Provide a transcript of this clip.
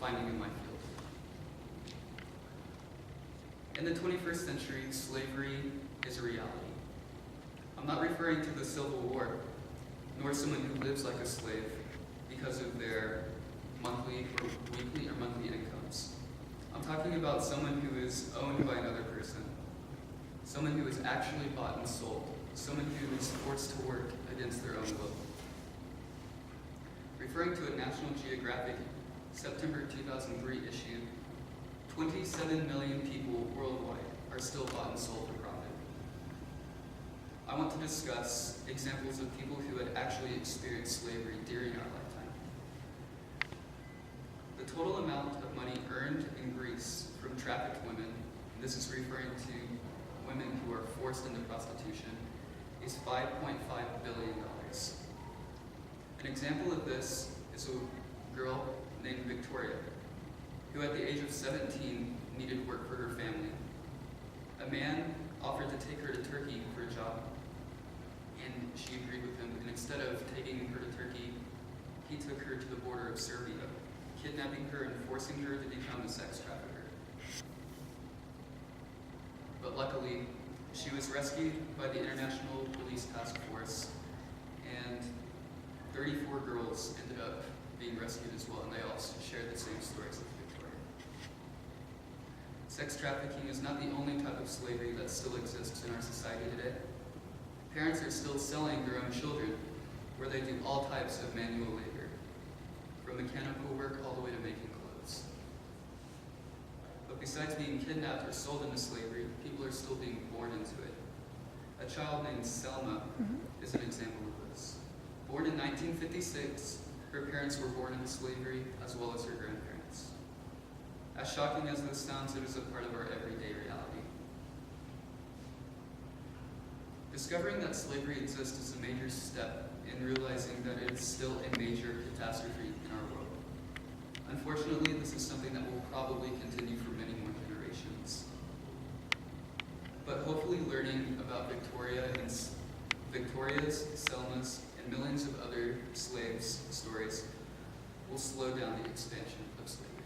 finding in my field. In the 21st century, slavery is a reality. I'm not referring to the Civil War, nor someone who lives like a slave because of their monthly or weekly or monthly incomes. I'm talking about someone who is owned by another person, someone who is actually bought and sold, someone who is forced to work against their own will. Referring to a National Geographic September 2003 issue, 27 million people worldwide are still bought and sold for profit. I want to discuss examples of people who had actually experienced slavery during our lifetime. The total amount of money earned in Greece from trafficked women, and this is referring to women who are forced into prostitution, is $5.5 billion. An example of this is a girl named Victoria, who at the age of 17 needed work for her family. A man offered to take her to Turkey for a job, and she agreed with him, and instead of taking her to Turkey, he took her to the border of Serbia, kidnapping her and forcing her to become a sex trafficker. But luckily, she was rescued by the International Police Task Force, and 34 girls ended up being rescued as well, and they all shared the same stories as Victoria. Sex trafficking is not the only type of slavery that still exists in our society today. Parents are still selling their own children, where they do all types of manual labor, from mechanical work all the way to making clothes. But besides being kidnapped or sold into slavery, people are still being born into it. A child named Selma is an example of this. Born in 1956, her parents were born into slavery, as well as her grandparents. As shocking as this sounds, it is a part of our everyday reality. Discovering that slavery exists is a major step in realizing that it is still a major catastrophe in our world. Unfortunately, this is something that will probably continue for many more generations. But hopefully learning about Victoria's, Selma's, and millions of other slaves' stories will slow down the expansion of slavery.